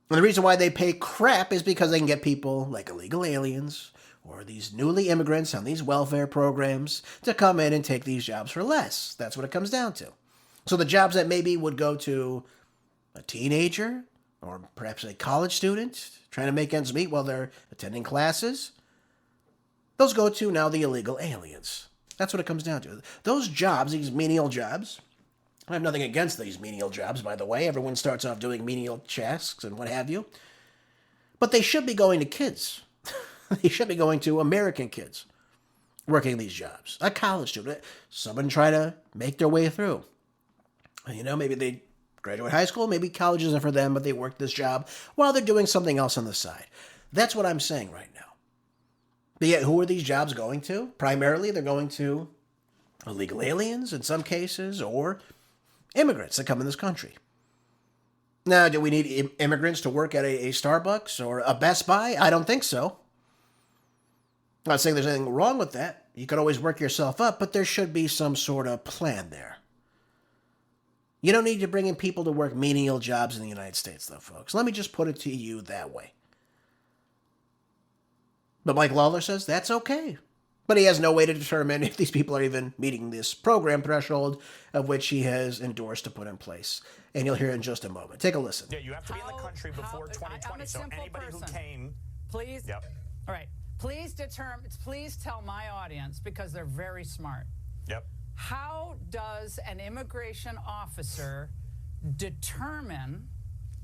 And the reason why they pay crap is because they can get people like illegal aliens or these newly immigrants on these welfare programs to come in and take these jobs for less. That's what it comes down to. So the jobs that maybe would go to a teenager or perhaps a college student trying to make ends meet while they're attending classes, those go to now the illegal aliens. That's what it comes down to. Those jobs, these menial jobs, I have nothing against these menial jobs, by the way. Everyone starts off doing menial tasks and what have you. But they should be going to kids. They should be going to American kids working these jobs. A college student, someone try to make their way through. You know, maybe they graduate high school, maybe college isn't for them, but they work this job while they're doing something else on the side. That's what I'm saying right now. But yet, who are these jobs going to? Primarily, they're going to illegal aliens in some cases, or immigrants that come in this country. Now, do we need immigrants to work at a Starbucks or a Best Buy? I don't think so. I'm not saying there's anything wrong with that. You could always work yourself up, but there should be some sort of plan there. You don't need to bring in people to work menial jobs in the United States, though, folks. Let me just put it to you that way. But Mike Lawler says that's okay. But he has no way to determine if these people are even meeting this program threshold of which he has endorsed to put in place. And you'll hear it in just a moment. Take a listen. Yeah, you have to be in the country before 2020. So anybody who came... Please? Yep. All right. Please tell my audience, because they're very smart. Yep. How does an immigration officer determine,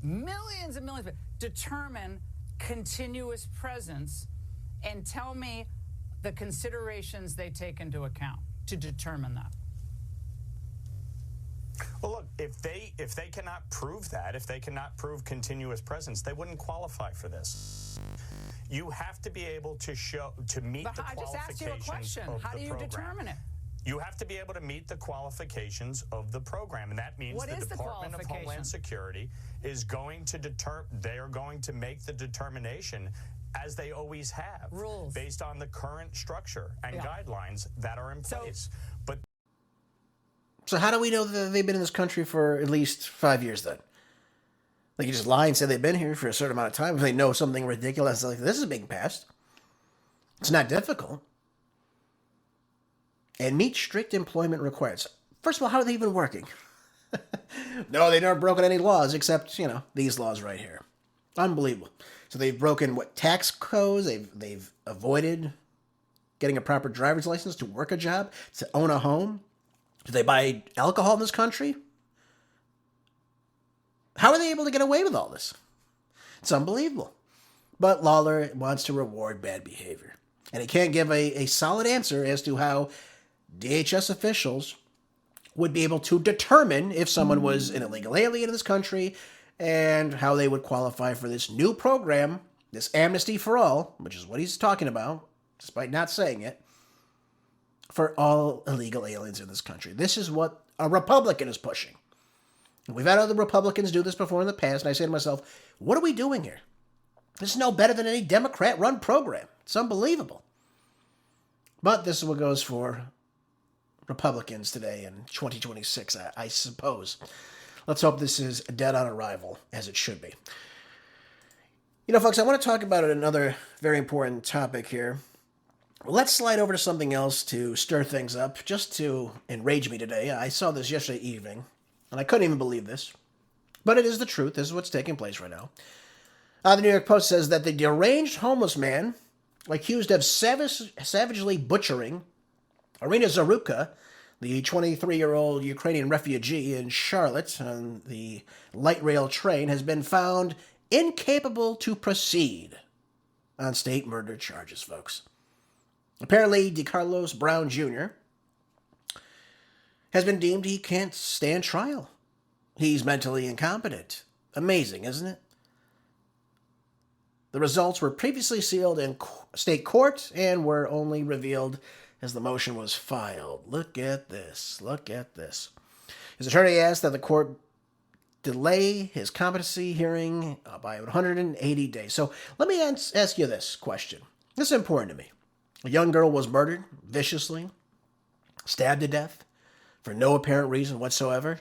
millions and millions, determine continuous presence, and tell me the considerations they take into account to determine that? Well, look, if they cannot prove that, if they cannot prove continuous presence, they wouldn't qualify for this. You have to be able to meet the qualifications. I just asked you a question. How do you determine it? You have to be able to meet the qualifications of the program, and that means the Department of Homeland Security is going to they are going to make the determination, as they always have, rules based on the current structure and guidelines that are in place. So how do we know that they've been in this country for at least 5 years then? Like, you just lie and say they've been here for a certain amount of time. If they know something ridiculous like this is being passed, it's not difficult. And meet strict employment requirements. First of all, how are they even working? No, they've never broken any laws except, these laws right here. Unbelievable. So they've broken, tax codes? They've avoided getting a proper driver's license to work a job, to own a home. Do they buy alcohol in this country? How are they able to get away with all this? It's unbelievable. But Lawler wants to reward bad behavior. And he can't give a solid answer as to how DHS officials would be able to determine if someone was an illegal alien in this country and how they would qualify for this new program, this Amnesty for All, which is what he's talking about, despite not saying it, for all illegal aliens in this country. This is what a Republican is pushing. We've had other Republicans do this before in the past, and I say to myself, what are we doing here? This is no better than any Democrat-run program. It's unbelievable. But this is what goes for Republicans today in 2026, I suppose. Let's hope this is dead on arrival, as it should be. Folks, I want to talk about another very important topic here. Let's slide over to something else to stir things up, just to enrage me today. I saw this yesterday evening, and I couldn't even believe this. But it is the truth. This is what's taking place right now. The New York Post says that the deranged homeless man accused of savagely butchering Iryna Zarutska, the 23-year-old Ukrainian refugee in Charlotte on the light rail train, has been found incapable to proceed on state murder charges, folks. Apparently, DeCarlos Brown Jr. has been deemed he can't stand trial. He's mentally incompetent. Amazing, isn't it? The results were previously sealed in state court and were only revealed as the motion was filed. Look at this. Look at this. His attorney asked that the court delay his competency hearing by 180 days. So let me ask you this question. This is important to me. A young girl was murdered viciously, stabbed to death for no apparent reason whatsoever.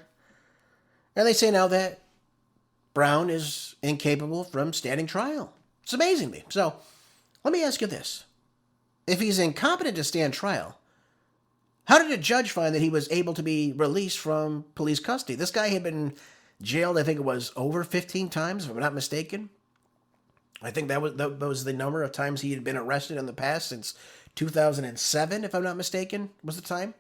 And they say now that Brown is incapable from standing trial. It's amazing to me. So let me ask you this. If he's incompetent to stand trial, how did a judge find that he was able to be released from police custody? This guy had been jailed, I think it was over 15 times, if I'm not mistaken. I think that was the number of times he had been arrested in the past since 2007, if I'm not mistaken, was the time.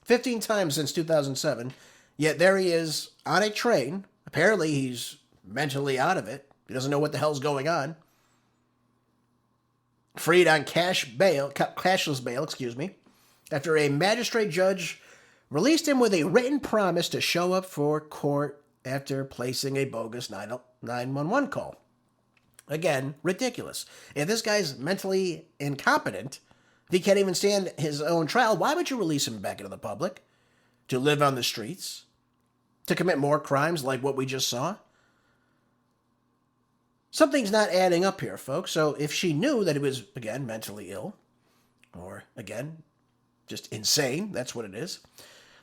15 times since 2007. Yet there he is on a train. Apparently he's mentally out of it. He doesn't know what the hell's going on. Freed on cashless bail, after a magistrate judge released him with a written promise to show up for court after placing a bogus 911 call. Again, ridiculous. If this guy's mentally incompetent, if he can't even stand his own trial, why would you release him back into the public? To live on the streets? To commit more crimes like what we just saw? Something's not adding up here, folks. So if she knew that he was, again, mentally ill, or, again, just insane, that's what it is,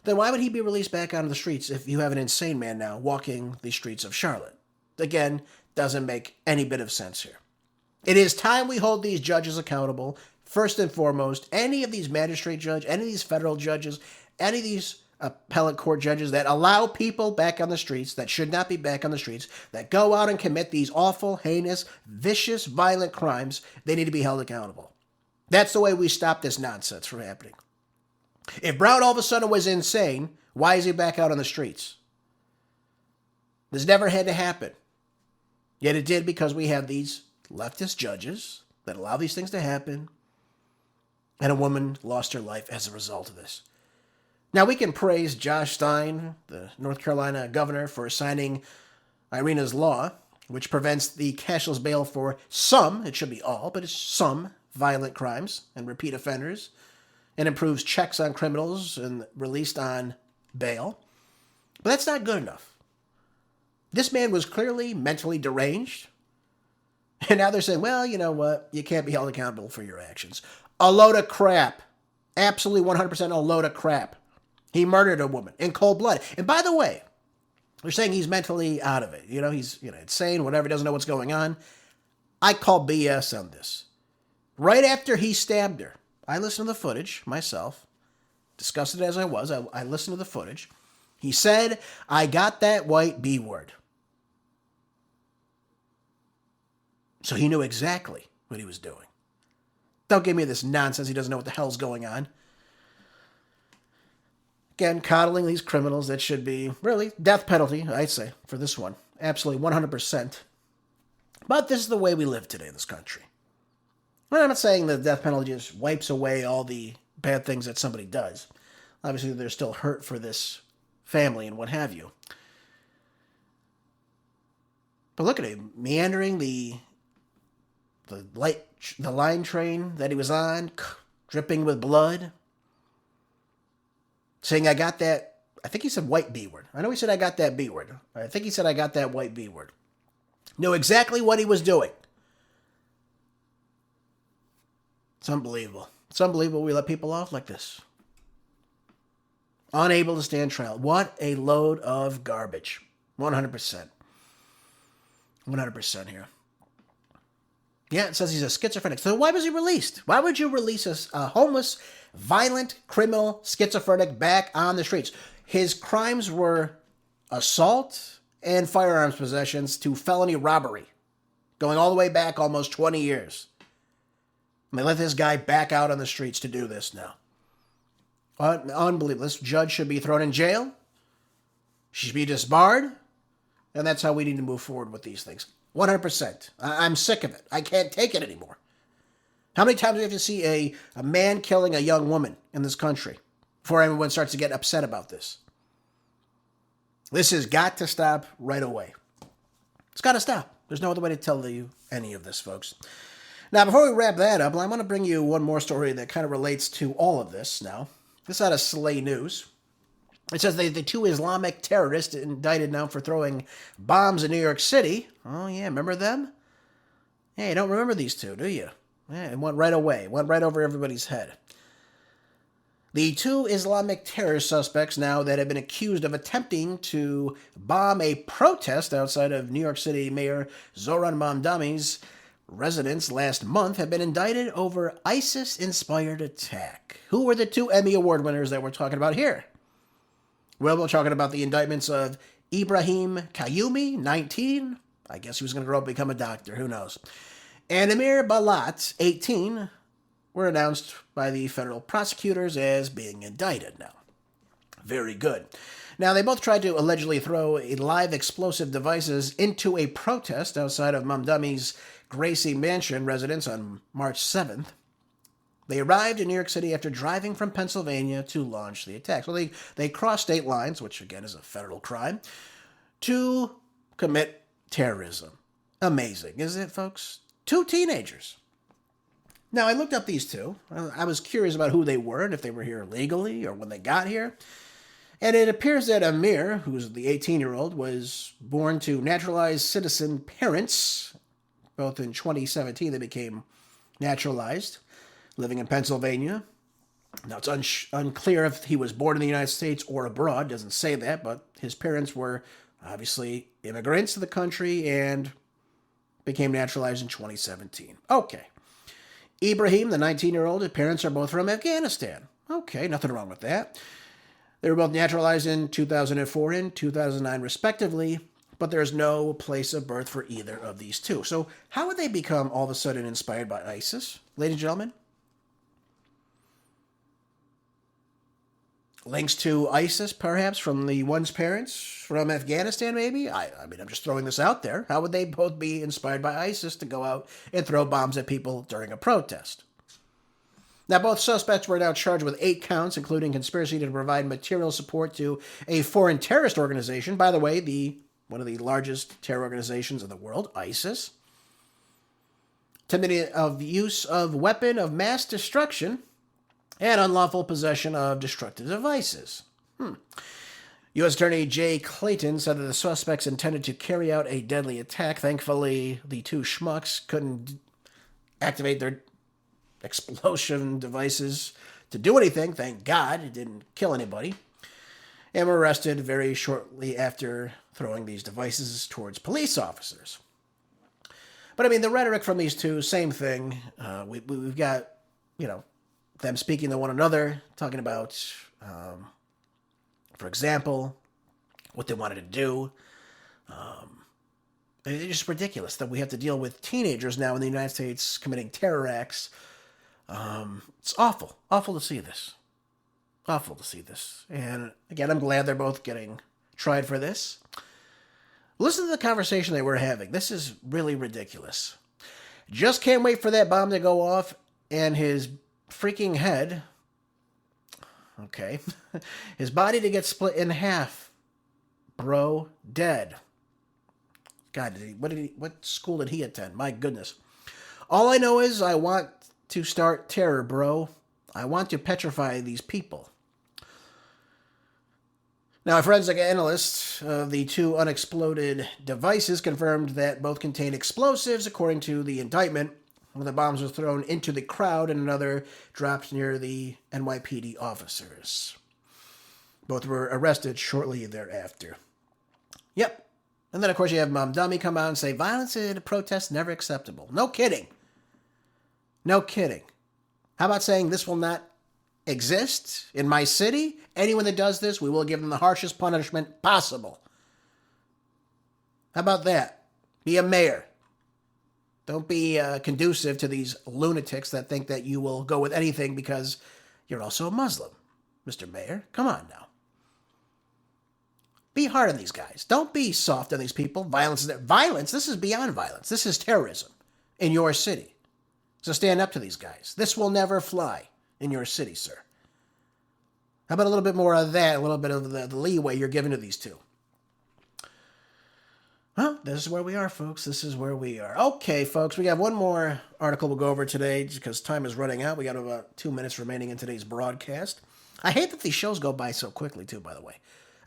then why would he be released back onto the streets if you have an insane man now walking the streets of Charlotte? Again, doesn't make any bit of sense here. It is time we hold these judges accountable. First and foremost, any of these magistrate judges, any of these federal judges, any of these appellate court judges that allow people back on the streets that should not be back on the streets, that go out and commit these awful, heinous, vicious, violent crimes, they need to be held accountable. That's the way we stop this nonsense from happening. If Brown all of a sudden was insane, why is he back out on the streets? This never had to happen. Yet it did because we have these leftist judges that allow these things to happen. And a woman lost her life as a result of this. Now we can praise Josh Stein, the North Carolina governor, for signing Iryna's law, which prevents the cashless bail for some, it should be all, but it's some violent crimes and repeat offenders, and improves checks on criminals and released on bail. But that's not good enough. This man was clearly mentally deranged. And now they're saying, well, you know what? You can't be held accountable for your actions. A load of crap. Absolutely 100% a load of crap. He murdered a woman in cold blood. And by the way, they're saying he's mentally out of it. He's insane, whatever, doesn't know what's going on. I call BS on this. Right after he stabbed her, I listened to the footage myself, disgusted as I was. I listened to the footage. He said, I got that white B word. So he knew exactly what he was doing. Don't give me this nonsense. He doesn't know what the hell's going on. Again, coddling these criminals that should be, really, death penalty, I'd say, for this one. Absolutely, 100%. But this is the way we live today in this country. I'm not saying the death penalty just wipes away all the bad things that somebody does. Obviously, there's still hurt for this family and what have you. But look at him, meandering the line train that he was on, dripping with blood, saying, I got that, I think he said white B word. I know he said I got that B word. I think he said I got that white B word. Knew exactly what he was doing. It's unbelievable. It's unbelievable we let people off like this. Unable to stand trial. What a load of garbage. 100%. 100% here. Yeah, it says he's a schizophrenic. So why was he released? Why would you release a homeless, violent, criminal, schizophrenic back on the streets? His crimes were assault and firearms possessions to felony robbery, going all the way back almost 20 years. And they let this guy back out on the streets to do this now. Unbelievable. This judge should be thrown in jail. She should be disbarred. And that's how we need to move forward with these things. 100%. I'm sick of it. I can't take it anymore. How many times do we have to see a man killing a young woman in this country before everyone starts to get upset about this? This has got to stop right away. It's got to stop. There's no other way to tell you any of this, folks. Now, before we wrap that up, I want to bring you one more story that kind of relates to all of this now. This is out of Slay News. It says the two Islamic terrorists indicted now for throwing bombs in New York City. Oh, yeah, remember them? Yeah, you don't remember these two, do you? Yeah, it went right away. Went right over everybody's head. The two Islamic terrorist suspects now that have been accused of attempting to bomb a protest outside of New York City Mayor Zohran Mamdani's residence last month have been indicted over ISIS-inspired attack. Who were the two Emmy Award winners that we're talking about here? Well, we're talking about the indictments of Ibrahim Qayyumi, 19. I guess he was going to grow up and become a doctor. Who knows? And Amir Balat, 18, were announced by the federal prosecutors as being indicted now. Very good. Now, they both tried to allegedly throw live explosive devices into a protest outside of Mamdani's Gracie Mansion residence on March 7th. They arrived in New York City after driving from Pennsylvania to launch the attack. So they crossed state lines, which again is a federal crime, to commit terrorism. Amazing, isn't it, folks? Two teenagers. Now, I looked up these two. I was curious about who they were and if they were here legally or when they got here. And it appears that Amir, who's the 18-year-old, was born to naturalized citizen parents. Both in 2017, they became naturalized, living in Pennsylvania. Now, it's unclear if he was born in the United States or abroad. Doesn't say that, but his parents were obviously immigrants to the country and became naturalized in 2017. Okay. Ibrahim, the 19-year-old, his parents are both from Afghanistan. Okay, nothing wrong with that. They were both naturalized in 2004 and 2009, respectively, but there's no place of birth for either of these two. So how would they become all of a sudden inspired by ISIS, ladies and gentlemen? links to ISIS, perhaps, from the one's parents from Afghanistan, maybe? I mean, I'm just throwing this out there. How would they both be inspired by ISIS to go out and throw bombs at people during a protest? Now, both suspects were now charged with 8 counts, including conspiracy to provide material support to a foreign terrorist organization. By the way, one of the largest terror organizations in the world, ISIS. Attempting of use of weapon of mass destruction and unlawful possession of destructive devices. U.S. Attorney Jay Clayton said that the suspects intended to carry out a deadly attack. Thankfully, the 2 schmucks couldn't activate their explosion devices to do anything. Thank God it didn't kill anybody. And were arrested very shortly after throwing these devices towards police officers. But I mean, the rhetoric from these two, same thing. We've got, them speaking to one another, talking about, for example, what they wanted to do. It's just ridiculous that we have to deal with teenagers now in the United States committing terror acts. It's awful. Awful to see this. Awful to see this. And again, I'm glad they're both getting tried for this. Listen to the conversation they were having. This is really ridiculous. Just can't wait for that bomb to go off and his freaking head, his body to get split in half. Bro, dead. God, what school did he attend? My goodness. All I know is I want to start terror, bro. I want to petrify these people. Now, a forensic analyst of the 2 unexploded devices confirmed that both contained explosives, according to the indictment. One of the bombs was thrown into the crowd and another dropped near the NYPD officers. Both were arrested shortly thereafter. Yep. And then, of course, you have Mom Dummy come out and say, violence at a protest never acceptable. No kidding. No kidding. How about saying this will not exist in my city? Anyone that does this, we will give them the harshest punishment possible. How about that? Be a mayor. Don't be conducive to these lunatics that think that you will go with anything because you're also a Muslim, Mr. Mayor. Come on now. Be hard on these guys. Don't be soft on these people. Violence, this is beyond violence. This is terrorism in your city. So stand up to these guys. This will never fly in your city, sir. How about a little bit more of that, a little bit of the leeway you're giving to these two? Well, this is where we are, folks. This is where we are. Okay, folks, we got one more article we'll go over today because time is running out. We got about 2 minutes remaining in today's broadcast. I hate that these shows go by so quickly, too, by the way.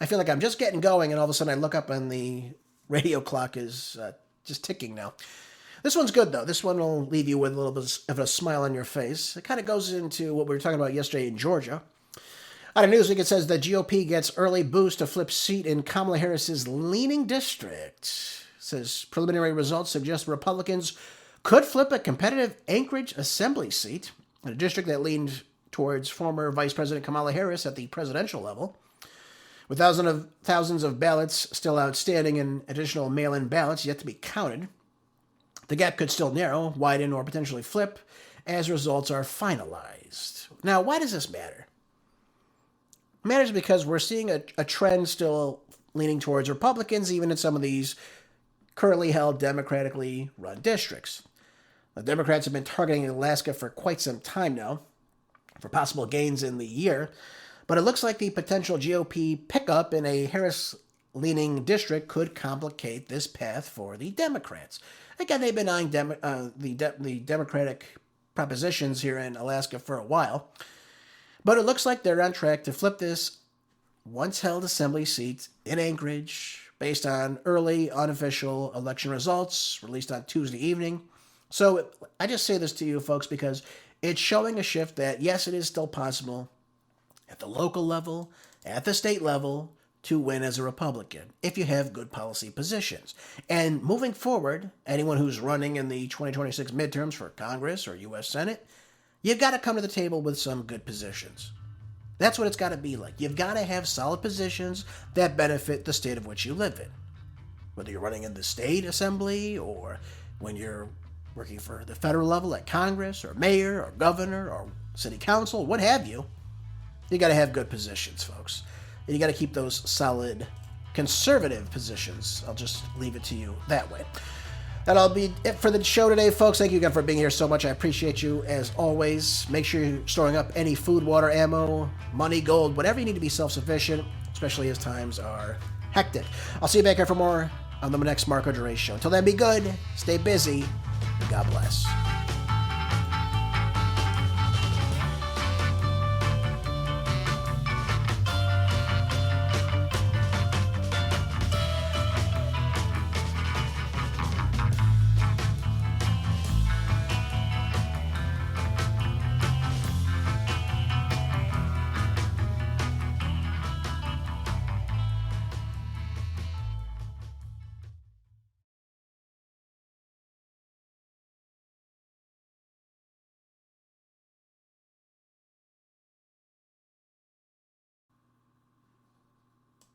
I feel like I'm just getting going, and all of a sudden I look up and the radio clock is just ticking now. This one's good, though. This one will leave you with a little bit of a smile on your face. It kind of goes into what we were talking about yesterday in Georgia. Out of Newsweek, it says the GOP gets early boost to flip seat in Kamala Harris' leaning district. It says preliminary results suggest Republicans could flip a competitive Anchorage assembly seat in a district that leaned towards former Vice President Kamala Harris at the presidential level. With thousands of ballots still outstanding and additional mail-in ballots yet to be counted, the gap could still narrow, widen, or potentially flip as results are finalized. Now, why does this matter? It matters because we're seeing a trend still leaning towards Republicans, even in some of these currently held democratically run districts. The Democrats have been targeting Alaska for quite some time now for possible gains in the year, but it looks like the potential GOP pickup in a Harris-leaning district could complicate this path for the Democrats. Again, they've been eyeing the Democratic propositions here in Alaska for a while, but it looks like they're on track to flip this once-held assembly seat in Anchorage based on early unofficial election results released on Tuesday evening. So I just say this to you, folks, because it's showing a shift that, yes, it is still possible at the local level, at the state level, to win as a Republican if you have good policy positions. And moving forward, anyone who's running in the 2026 midterms for Congress or U.S. Senate, you've got to come to the table with some good positions. That's what it's got to be like. You've got to have solid positions that benefit the state of which you live in. Whether you're running in the state assembly or when you're working for the federal level at Congress or mayor or governor or city council, what have you, you got to have good positions, folks. And you got to keep those solid conservative positions. I'll just leave it to you that way. That'll be it for the show today, folks. Thank you again for being here so much. I appreciate you as always. Make sure you're storing up any food, water, ammo, money, gold, whatever you need to be self-sufficient, especially as times are hectic. I'll see you back here for more on the next Marco Dure Show. Until then, be good, stay busy, and God bless.